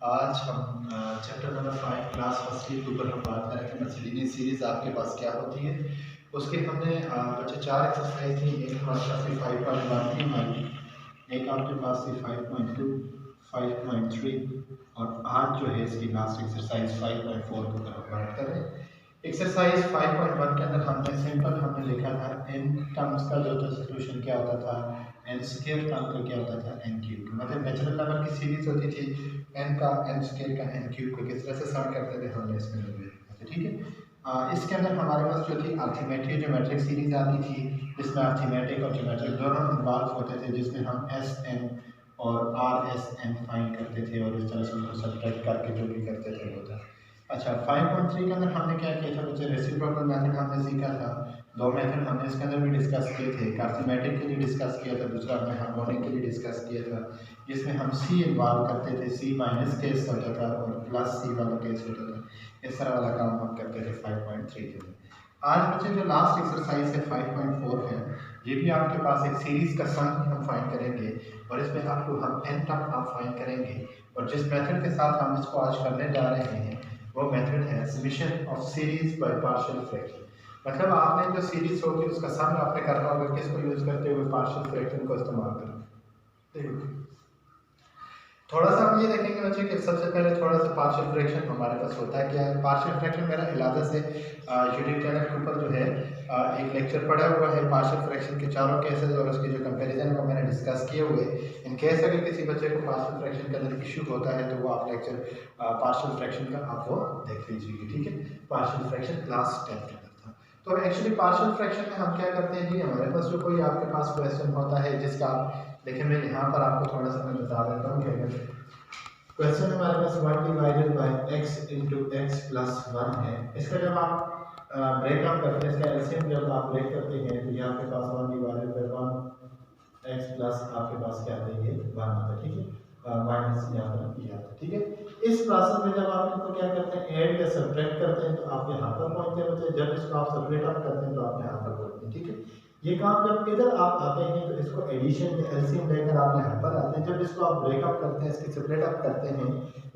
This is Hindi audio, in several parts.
आज हम चैप्टर नंबर 5 क्लास फर्स्ट के ऊपर हम बात करेंगे मसलिनी सीरीज़ आपके पास क्या होती है। उसके हमने बच्चे 4 एक्सरसाइज थी। एक हमारे पास थी 5.1 थी हमारी, एक आपके पास थी 5.2, 5.3 और आज जो है इसकी लास्ट एक्सरसाइज 5.4 के ऊपर हम बात कर रहे हैं। एक्सरसाइज 5.1 के अंदर हमने लिखा था n टर्म्स का जो सोल्यूशन क्या होता था, n स्क्वायर टर्म का क्या होता था n क्यूब। मतलब नेचुरल नंबर की सीरीज होती थी, n का n स्क्वायर का n क्यूब को किस तरह से सॉल्व करते थे हमने इसमें देखा। ठीक है, इसके अंदर हमारे पास जो थी अर्थमेटिक ज्योमेट्रिक सीरीज आती थी, जिसमें अर्थमेटिक और ज्योमेट्रिक दोनों इन्वॉल्व होते थे, जिसमें हम एस एन और आर एस एन फाइंड करते थे और इस तरह से उनको सब्ट्रैक्ट करके जो भी करते थे वो था। अच्छा, 5.3 के अंदर हमने क्या किया था बच्चे, रेसिप्रोकल मेथड हमने सीखा था। दो मेथड हमने इसके अंदर भी डिस्कस किए थे, अर्थमेटिक के लिए डिस्कस किया था, दूसरा हमने हार्मोनिक के लिए डिस्कस किया था, जिसमें हम सी इन्वॉल्व करते थे, सी माइनस केस होता था और प्लस सी वाला केस होता था। इस तरह वाला काम हम करते थे 5.3 के अंदर। आज बच्चे जो लास्ट एक्सरसाइज है 5.4 है, ये भी आपके पास एक सीरीज का सम हम फाइंड करेंगे और इसमें अप टू हम n तक आप फाइंड करेंगे। और जिस मेथड के साथ हम इसको आज करने जा रहे हैं वो मेथड है summation of series by partial fraction. मतलब आपने जो सीरीज होगी उसका सम आपने करना होगा किसको यूज करते हुए, पार्शियल फ्रैक्शन को इस्तेमाल करें। थोड़ा सा हम ये देखेंगे बच्चे कि सबसे पहले थोड़ा सा पार्शियल फ्रैक्शन हमारे पास होता है क्या है। पार्शियल फ्रैक्शन मेरा इलाजा से यूट्यूब चैनल के ऊपर जो है एक लेक्चर पड़ा हुआ है पार्शियल फ्रैक्शन के चारों केसेस और उसके जो कंपैरिजन है वो मैंने डिस्कस किए हुए। इन केस अगर किसी बच्चे को पार्शियल फ्रैक्शन के अंदर इशू होता है तो वो आप लेक्चर पार्शियल फ्रैक्शन का आप वो देख लीजिएगा। ठीक है, पार्शियल फ्रैक्शन क्लास 10 के अंदर था। तो एक्चुअली पार्शियल फ्रैक्शन में हम क्या करते हैं जी, हमारे पास जो कोई आपके पास क्वेश्चन होता है जिसका आप देखिए, मैं यहाँ पर आपको थोड़ा सा मैं बता देता हूँ कि अगर क्वेश्चन हमारे पास 1 divided bye x into x plus 1 है, इसका जब आप ब्रेकअप करते हैं, इसका एलसीएम जब आप ब्रेक करते हैं तो ये आपके पास 1 डिवाइडेड बाय 1 x प्लस आपके पास क्या आता है, ये 1 आता है। ठीक है, माइनस यहाँ पर ये आता है। ठीक है, इस प्रोसेस में जब आप इनको क्या करते हैं, ऐड या सब्ट्रैक्ट करते हैं तो आप यहाँ पर पहुँचते हैं बच्चे, जब इसको आप सेपरेट अप करते हैं तो आप यहाँ पर पहुँचते हैं। ठीक है, ये काम जब इधर आप आते हैं तो इसको एडिशन या एलसीएम लेकर आप यहाँ पर आते हैं, जब इसको आप ब्रेकअप करते हैं, इसकी सेपरेट अप करते हैं,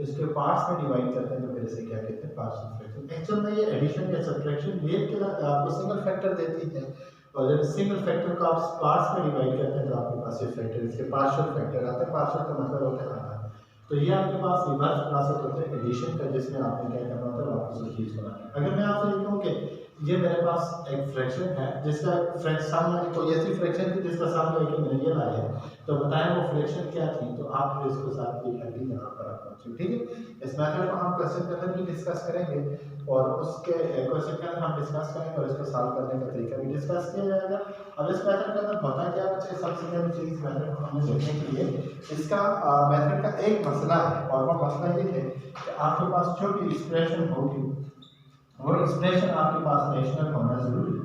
इसके पार्ट्स में डिवाइड करते हैं तो फिर इसे क्या कहते हैं, पार्शियल फ्रैक्शन। एक्चुअल में ये एडिशन या सब्ट्रैक्शन ये आपको सिंगल फैक्टर देती है और जब सिंगल फैक्टर को आप पार्ट्स में डिवाइड करते हैं तो आपके पास ये फैक्टर, इसके पार्शियल फैक्टर आते हैं। पार्शियल का मतलब होता है आधा। तो ये आपके पास रिवर्स प्रोसेस होता है एडिशन का, जिसमें आपने क्या करना होता है, वापस उस चीज को लाना है। अगर मैं आपसे लिखूं कि ये मेरे पास एक फ्रैक्शन है जिसका फ्रैक्शन में कोई ऐसी फ्रैक्शन थी जिसका सम लेके मैंने ये लाया, तो बताएं वो फ्रैक्शन क्या थी, तो आप इसको साथ ये अगली यहाँ पर आप पहुंचे। ठीक है, इस मेथड को हम क्वेश्चन के अंदर भी डिस्कस करेंगे और उसके क्वेश्चन के अंदर हम डिस्कस करेंगे और इसको सॉल्व करने का तरीका भी डिस्कस किया जाएगा। अब इस मेथड के अंदर होता क्या बच्चे, सबसे पहली चीज मेथड को हमने देखने के लिए इसका मेथड का एक मसला है और वो मसला ये है कि आपके पास जो भी एक्सप्रेशन होगी वो एक्सप्रेशन आपके पास रैशनल होना जरूरी है।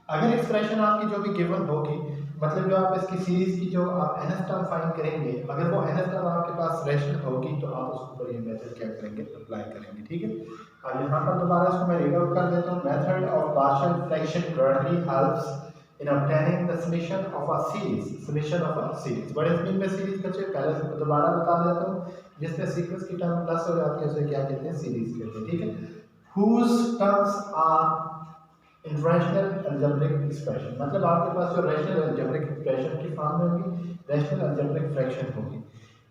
अगर एक्सप्रेशन आपकी जो भी गिवन होगी, मतलब जो आप इसकी सीरीज की जो आप nth टर्म फाइंड करेंगे, अगर वो nth टर्म आपके पास रैशनल होगी तो आप उसके ऊपर ये मेथड क्या करेंगे, अप्लाई करेंगे। ठीक है, अब यहाँ पर दोबारा इसको मैं रीड आउट कर देता हूँ। Method of partial fraction gradually helps in obtaining the summation of a series, summation of a series। बड़े स्पीड में सीरीज बच्चे पहले से दोबारा बता देता हूँ, जिसमें सीक्वेंस की टर्म प्लस हो जाती है उसे क्या कहते हैं, सीरीज कहते हैं। ठीक है, whose terms are in rational algebraic expression, मतलब आपके पास जो rational algebraic expression की फॉर्म में होगी, rational algebraic fraction होगी।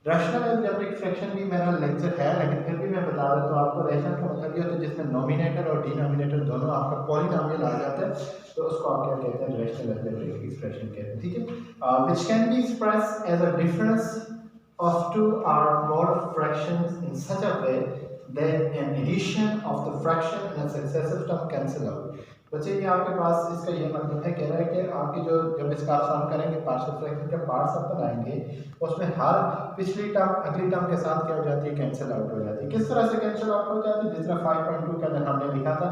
रैशनल अलजेब्रिक फ्रैक्शन भी मेरा लेक्चर है, लेकिन फिर भी मैं बता देता हूँ आपको। रैशनल का मतलब ये होता है जिसमें नोमिनेटर और डिनोमिनेटर दोनों आपका पॉलिनोमियल आ जाता है, तो उसको आप क्या कहते हैं, रैशनल अलजेब्रिक एक्सप्रेशन कहते हैं। ठीक है, which can be expressed as a difference of two or more fractions in such a way that an addition of the fraction and a successive term cancel out। बच्चे ये आपके पास इसका ये मतलब है, कह रहा है कि आपकी जो जब इसका आप सॉल्व करेंगे पार्शियल फ्रैक्शन के पार्ट्स आप बनाएंगे, उसमें हर पिछली टर्म अगली टर्म के साथ क्या हो जाती है, कैंसिल आउट हो जाती है। किस तरह से कैंसिल आउट हो जाती है, जिस तरह 5.2 के अंदर हमने लिखा था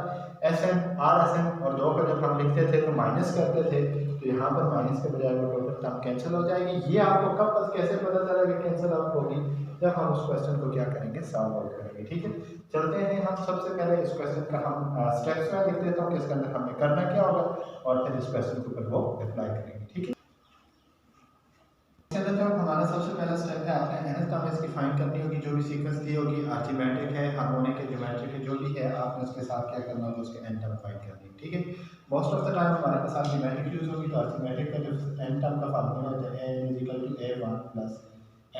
SN RSN और 2 को जब हम लिखते थे तो माइनस करते थे, तो यहाँ पर माइनस के बजाय वो टोटल टर्म कैंसिल हो जाएगी। ये आपको कब कैसे पता चलेगा कैंसिल आउट होगी, जब हम उस क्वेश्चन को क्या करेंगे, सॉल्व आउट करेंगे। ठीक है, चलते हैं हम सबसे पहले इस क्वेश्चन का हम स्टेप्स में लिख देता हूँ कि इसके अंदर हमें करना क्या होगा और फिर इस क्वेश्चन के ऊपर वो अप्लाई करेंगे। ठीक है, इसके अंदर जो हमारा सबसे पहला स्टेप है, आपने nth टर्म इसकी फाइंड करनी होगी, जो भी सीक्वेंस दी होगी साथ क्या करना होगा, उसके एन टर्म फाइंड करनी है। ठीक है, मोस्ट ऑफ द टाइम हमारे पास अर्थमेटिक यूज होगी, तो अर्थमेटिक का जो एन टर्म का फार्मूला होता है n is equal to a1 plus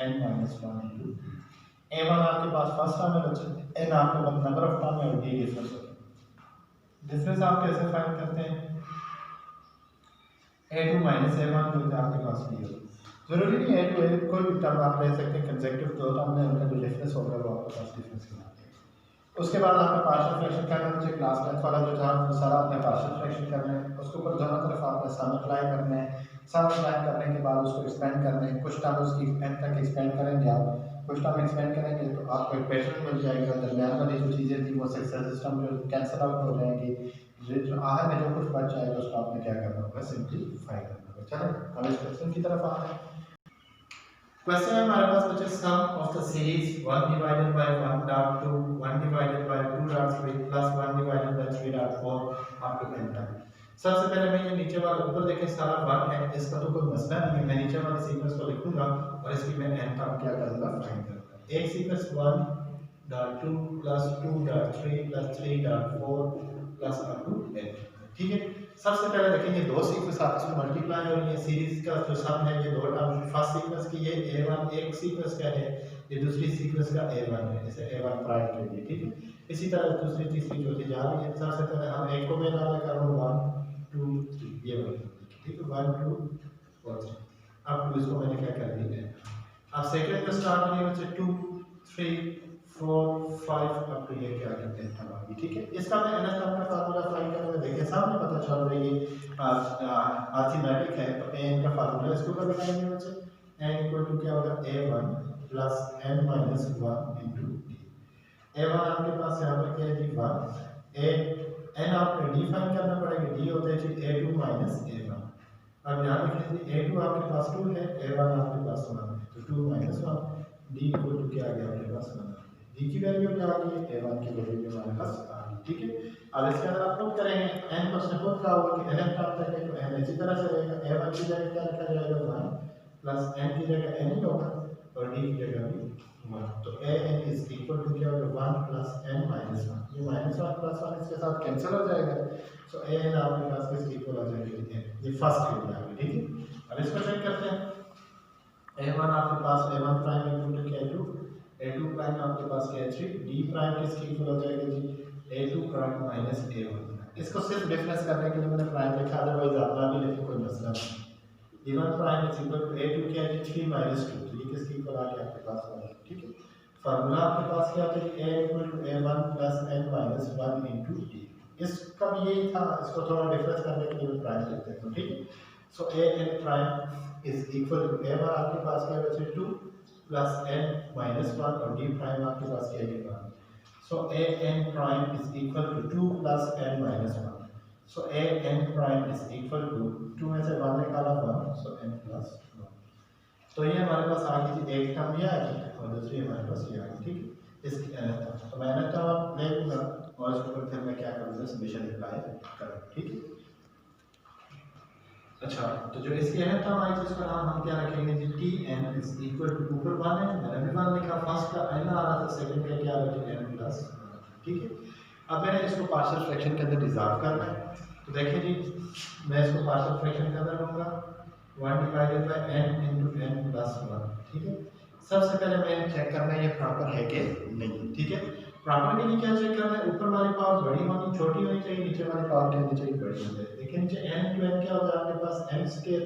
n minus 1 into a1 आपके पास फर्स्ट टर्म है बच्चे, n आपके पास नंबर ऑफ टर्म है और d डिफरेंस होता है। डिफरेंस आप कैसे फाइंड करते हैं, a2 माइनस a1 जो है आपके पास d होगा। जरूरी नहीं है a2 कोई भी टर्म आप ले सकते हैं, कंसेक्यूटिव दो टर्म में उनका जो डिफरेंस होगा वो आपके पास डिफरेंस के नाम है। उसके बाद आपका पार्शियल फ्रैक्शन करना है, क्लास टेंथ वाला जो था वो सारा आपने पार्शियल फ्रैक्शन करना है, उसके ऊपर दोनों तरफ आपने सम अप्लाई करना है, सम अप्लाई करने के बाद उसको एक्सपेंड करना है, कुछ टर्म उसकी एंड तक एक्सपेंड करेंगे आप, कुछ टर्म एक्सपेंड करेंगे तो आपको एक पैटर्न मिल जाएगा, दरमियान वाली जो चीज़ें थी वो सक्सेस सिस्टम जो कैंसिल आउट हो जाएंगी, जो आखिर में जो कुछ बच जाएगा उसको आपने क्या करना होगा, सिंपलीफाई करना होगा। चलो हम इस क्वेश्चन की तरफ आते हैं। क्वेश्चन है हमारे पास बच्चे sum of the series 1 divided by 1 dot 2 1 divided by 2 dot 3 plus 1 divided by 3 dot 4 up to n तक। सबसे पहले मैं ये नीचे वाला ऊपर देखें सारा 1 है, इसका तो कोई मसला नहीं है, मैं नीचे वाले सीक्वेंस को लिखूंगा और इसकी मैं n तक क्या करूंगा, फाइंड करूंगा। एक sequence 1 dot 2 plus 2 dot 3 plus 3 dot 4 plus up to n। ठीक है, सबसे पहले देखेंगे दो सीक्वेंस आपस में मल्टीप्लाई हो रही है, सीरीज का जो सम है ये दो टर्म, फर्स्ट सीक्वेंस की ये a1 एक सीक्वेंस का है, ये दूसरी सीक्वेंस का a1 है, जैसे a1 प्राइम के लिए। ठीक है, इसी तरह दूसरी तीसरी चौथी जा रही है। सबसे पहले हम एक को मैं नाम कर रहा हूं 1 2 3 ये वाली। ठीक है, 1 2 और 3 अब 2 इसको मैंने क्या कर दिया है। अब सेकंड में स्टार्ट होने में 2 3 4 5 अब तो ये क्या करते हैं हम आगे। ठीक है, इसका मैं nth टर्म का फार्मूला फाइंड करने में देखें सामने पता चल रही है अर्थमेटिक है, तो n का फार्मूला इसको कर लगाएंगे बच्चे, n इक्वल टू क्या होगा a1 plus n minus 1 into d। a1 आपके पास यहां पर क्या है जी 1, a n आपको d फाइंड करना पड़ेगा, d होता है जी a2 माइनस a1। अब यहां लिख लीजिए a2 आपके पास 2 है, a1 आपके पास 1 है, तो 2 माइनस 1 d इक्वल टू क्या आ गया आपके पास 1। d की वैल्यू क्या आ गई, a1 की वैल्यू हमारे पास आ गई। ठीक है, अब इसके अंदर आप पुट करेंगे n को से पुट का होगा कि n टर्म तक है तो n इसी तरह से रहेगा, a1 की जगह क्या लिखा जाएगा 1 प्लस n की जगह n ही होगा और d की जगह भी 1, तो an इज इक्वल टू क्या होगा 1 प्लस n माइनस 1, ये माइनस 1 प्लस 1 इसके साथ कैंसिल हो जाएगा, सो an आपके पास किसके इक्वल आ जाएगा, ये फर्स्ट के लिए आ गया। ठीक है, अब इसको चेक करते हैं, a1 आपके पास a1 प्राइम इक्वल टू क्या है 2, a2 प्राइम आपके पास क्या है 3, d प्राइम किसके इक्वल हो जाएगा जी a2 प्राइम माइनस a1। इसको सिर्फ डिफरेंस करने के लिए मैंने प्राइम लिखा, अदरवाइज आप ना भी लिखें कोई मसला नहीं। d1 prime is equal to a2 क्या है 3 माइनस 2, तो ये किसके इक्वल आ गया आपके पास 1। ठीक है, फार्मूला आपके पास क्या था a equal to a1 plus n minus 1 into d। इसका भी यही था, इसको थोड़ा डिफरेंस करने के लिए प्राइम लिखते हैं। ठीक है, so an prime is equal to a1 आपके पास क्या बचे 2 प्लस n माइनस 1 और d प्राइम आपके पास क्या है 1, so an prime is equal to 2 plus n minus 1, so an prime is equal to 2 में से 1 निकाला 1, सो n प्लस 1। तो ये हमारे पास आ गई थी एक टर्म ये आ गई और दूसरी हमारे पास ये आ गई। ठीक है, इसकी nth टर्म तो मैं nth टर्म ले लूंगा और इसके ऊपर फिर मैं क्या करूंगा, समेशन अप्लाई करूंगा। ठीक है, अच्छा तो जो इसकी nth टर्म आई जिसका नाम हम क्या रखेंगे जी tn इज इक्वल टू ऊपर 1 है, मैंने भी 1 लिखा, फर्स्ट का n आ रहा था, सेकंड का क्या रखें n प्लस 1। ठीक है, अब मैंने इसको पार्शियल फ्रैक्शन के अंदर डिसॉल्व करना है, तो देखिए जी मैं इसको पार्शियल फ्रैक्शन के अंदर लूंगा 1 divided by n into n plus 1। ठीक है, सबसे पहले मैं चेक करना है ये प्रॉपर है कि नहीं। ठीक है, प्रॉपर के लिए क्या चेक करना है, ऊपर वाली पावर बड़ी होनी छोटी होनी चाहिए, नीचे वाली पावर क्या होनी चाहिए बड़ी होनी चाहिए। देखिए नीचे n टू n क्या होता है आपके पास n स्क्वायर,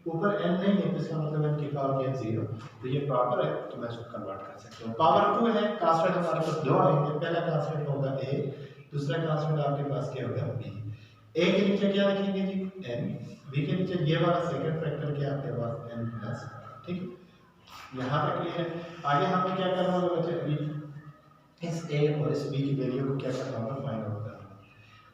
ऊपर n नहीं है तो इसका मतलब n की पावर क्या है 0, तो ये प्रॉपर है तो मैं इसको कन्वर्ट कर सकता हूं। पावर 2 है, कांस्टेंट हमारे पास दो आएंगे, पहला कांस्टेंट होगा a, दूसरा कांस्टेंट आपके पास क्या होगा b। a के नीचे क्या रखेंगे जी n, b के नीचे ये वाला सेकंड फैक्टर क्या आपके पास n प्लस। ठीक है, यहाँ तक क्लियर है। आगे हमें क्या करना होगा बच्चे, अभी इस a और इस b की वैल्यू को क्या करना होगा, फाइंड आउट करना है।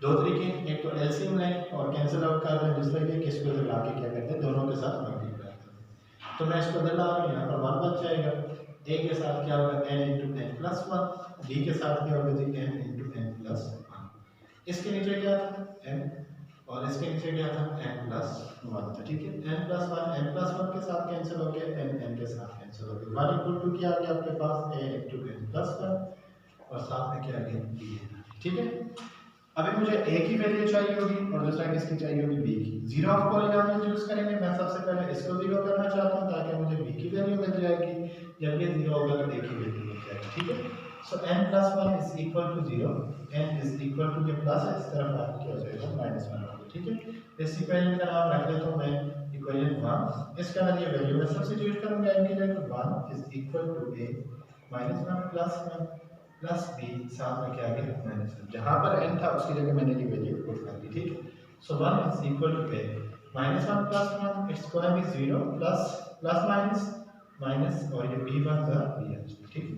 दो तरीके, एक तो एलसीएम लें और कैंसिल आउट कर लें, दूसरा ये कि इसको इधर ला के क्या करते हैं दोनों के साथ मल्टीप्लाई करते हैं। तो मैं इसको इधर ला रहा हूं, यहाँ पर 1 बच जाएगा, a के साथ क्या होगा n into n plus 1, b के साथ क्या होगा जी n इंटू n प्लस 1। इसके नीचे क्या था n और इसके नीचे क्या था n प्लस 1 था। ठीक है, n प्लस 1 के साथ कैंसिल हो गया, n के साथ कैंसिल हो गया, 1 इक्वल टू क्या आ गया आपके पास a इंटू n प्लस 1 और साथ में क्या आ गया b। ठीक है। अभी मुझे a की वैल्यू चाहिए होगी और दूसरा किसकी चाहिए होगी, b की। जीरो ऑफ पॉलीनॉमियल यूज करेंगे। मैं सबसे पहले इसको जीरो करना चाहता हूं ताकि मुझे b की वैल्यू मिल जाएगी, जब ये जीरो होगा तो a की वैल्यू मिल जाएगी। ठीक है। So n + 1 is equal to 0, n is equal to ये प्लस है, इस तरफ आके क्या हो जाएगा -1 होगा। ठीक है। इस इक्वेशन का नाम रख देता हूं मैं इक्वेशन 1। इसके अंदर ये वैल्यू मैं सब्स्टिट्यूट करूंगा n की जगह। 1 is equal to a -1 + 1 plus b, साथ में क्या आ गया -1। जहां पर n था उसकी जगह मैंने ये वैल्यू पुट कर दी। ठीक है। So 1 is equal to a -1 + 1, it's going be 0 plus plus minus minus, और ये b1 का b है। ठीक है।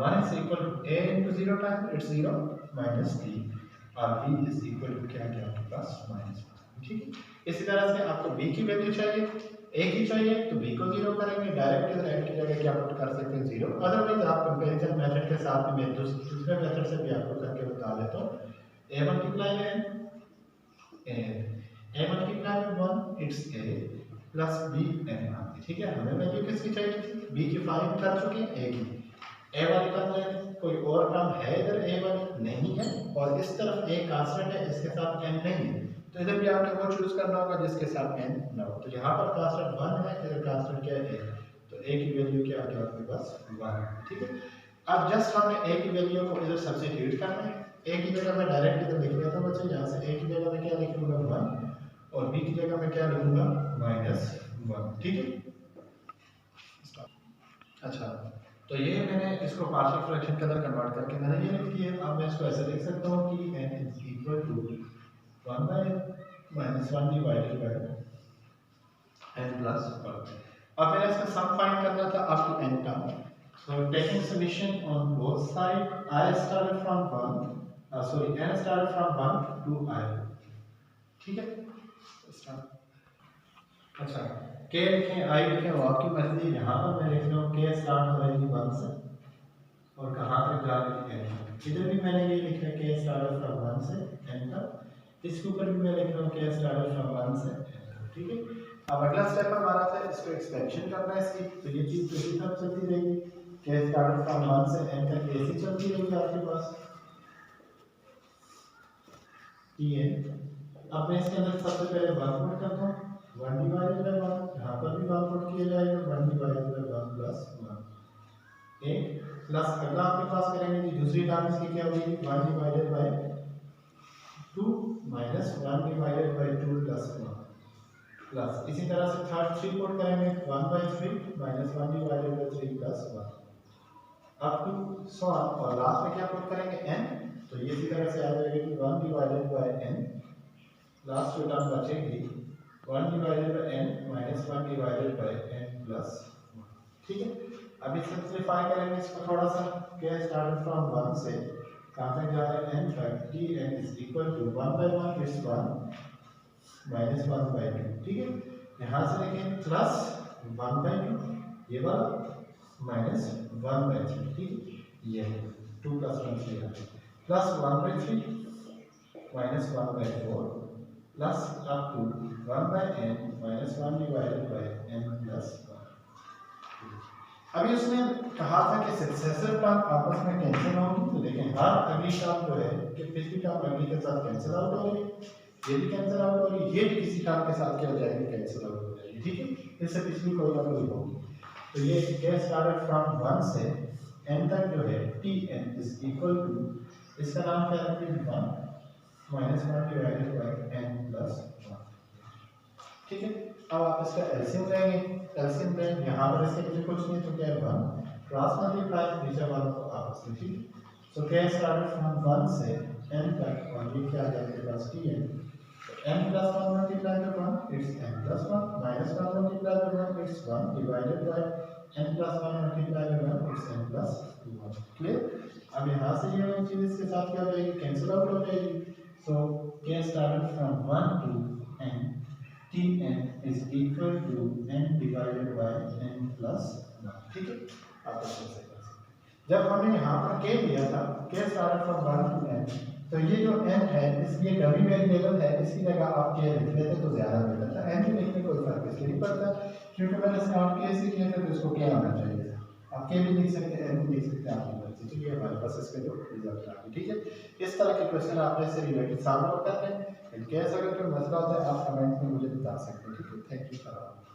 1 is equal to a into 0 time it's 0 minus b, और b इज इक्वल टू क्या क्या आपके पास -1। ठीक है। इसी तरह से आपको b की वैल्यू चाहिए, a की चाहिए, तो b को 0 करेंगे, डायरेक्ट इधर n की जगह क्या पुट कर सकते हैं 0। अदरवाइज आप कंपैरिजन मेथड के साथ में मैं दूसरे मेथड से भी आपको करके बता देता हूं। a मल्टीप्लाई में a मल्टीप्लाई में 1 it's a plus b n आती है। ठीक है। हमें वैल्यू किसकी चाहिए थी, b की फाइंड कर चुके हैं, a की। a वाली टर्म में कोई और टर्म है इधर, a वाली नहीं है, और इस तरफ a कांस्टेंट है, इसके साथ n नहीं है, तो इधर भी आपने वो चूज करना होगा जिसके साथ n ना हो। तो यहाँ पर कांस्टेंट 1 है, इधर कांस्टेंट क्या है, तो a की वैल्यू क्या आ गया आपके पास 1 है। ठीक है। अब जस्ट हमने a की वैल्यू को इधर सब्स्टिट्यूट करना है। a की जगह मैं डायरेक्ट इधर लिख लेता हूं बच्चे, यहाँ से a की जगह मैं क्या लिख लूंगा 1, और b की जगह मैं क्या लिखूंगा -1। ठीक है। अच्छा, तो ये मैंने इसको पार्शियल फ्रैक्शन के अंदर कन्वर्ट करके मैंने ये लिख दिया। अब मैं इसको ऐसे लिख सकता हूँ कि n is equal to 1/-1 divided by n plus 1। अब मैंने इसका सम फाइंड करना था up to n term. So taking solution on both side, I started from 1, n started from 1 to I। ठीक है। अच्छा, k लिखें, I लिखें, वो आपकी मर्जी। यहाँ पर मैं लिख रहा हूँ k स्टार्ट हो रही है 1 से और कहाँ तक जा रही है n। इधर भी मैंने ये लिखा है k स्टार्ट फ्रॉम 1 से n तक। इसके ऊपर भी मैं लिख रहा हूँ k स्टार्ट फ्रॉम 1 से n तक। ठीक है। अब अगला स्टेप हमारा था इसको एक्सपेंशन करना है इसकी, तो ये चीज़ इसी तरह चलती रहेगी, k स्टार्ट फ्रॉम 1 से n तक ऐसी चलती रहेगी आपके पास Tn। अब मैं इसके अंदर सबसे पहले 1 पुट करता हूँ, 1 डिवाइडेड बाय 1, यहाँ पर भी 1 पुट किया जाएगा, 1 डिवाइडेड बाय 1 प्लस 1। एक प्लस अगला आपके पास करेंगे कि दूसरी टर्म इसकी क्या होगी, 1 divided by 2 minus 1 divided by 2 plus 1 plus, इसी तरह से थर्ड 3 पुट करेंगे, 1/3 minus 1 divided by 3 plus 1 up to so, और लास्ट में क्या पुट करेंगे n, तो ये इसी तरह से आ जाएगा कि 1 डिवाइडेड बाय n, लास्ट जो टर्म बचेगी 1 divided by n minus 1 divided by n plus 1। ठीक है। अभी सिंपलीफाई करेंगे इसको थोड़ा सा, k स्टार्टेड फ्रॉम 1 से कहां तक जा रहा है n तक, tn is equal to 1/1 is 1 minus 1/2। ठीक है। यहां से देखें प्लस 1/2 ये वाला माइनस 1/3। ठीक है। ये 2 plus 1 3 plus 1/3 minus 1/4 plus up to 1/n minus 1 divided by n plus 1। अभी उसने कहा था कि सक्सेसर टर्म आपस में कैंसिल होंगी, तो देखें हर अगली टर्म जो है कि पिछली टर्म अगली के साथ कैंसिल आउट हो रही है, ये भी कैंसिल आउट हो रही है, ये भी किसी टर्म के साथ क्या हो जाएगी, कैंसिल आउट हो जाएगी। ठीक है। इससे पिछली कोई ना कोई होगी, तो ये k स्टार्टेड फ्रॉम 1 से n तक जो है tn इज इक्वल टू, इसका नाम क्या रखेंगे 1 minus 1 divided by n plus 1। ठीक है। अब आप इसका एलसीएम लेंगे, एलसीएम लें, यहाँ पर इसके पीछे कुछ नहीं तो क्या है 1 क्रॉस मल्टीप्लाई नीचे वालों को आपस में। ठीक। सो k स्टार्टेड फ्रॉम 1 से n तक, और ये क्या आ जाएगा आपके पास tn, तो n plus 1 multiply by 1 it's n plus 1 minus 1 multiply by 1 it's 1 divided by n plus 1 multiply by 1 it's n plus 1। Clear. अब यहाँ से ये वाली चीज़ इसके साथ क्या हो जाएगी, कैंसिल आउट हो जाएगी। So k started from 1 to n, tn is equal to n divided by n plus 1। ठीक है। आप ऐसे कर सकते हैं। जब हमने यहाँ पर k लिया था, k started from 1 to n, तो ये जो n है इसलिए डमी वेरिएबल है, इसकी जगह आप k लिख लेते तो ज़्यादा बेहतर था। n भी लिखने कोई फर्क इसलिए नहीं पड़ता, क्योंकि मैंने स्टार्ट k से किया था तो इसको क्या आना चाहिए था। आप k भी लिख सकते हैं, n भी लिख सकते हैं, आपकी मर्जी। तो ये हमारे बस इसके जो रिजल्ट आ गए। ठीक है, इस तरह के क्वेश्चन आपने इससे रिलेटेड सॉल्व आउट करते हैं। इनकेस अगर कोई मसला होता है आप कमेंट में मुझे बता सकते हैं। ठीक है, थैंक यू फॉर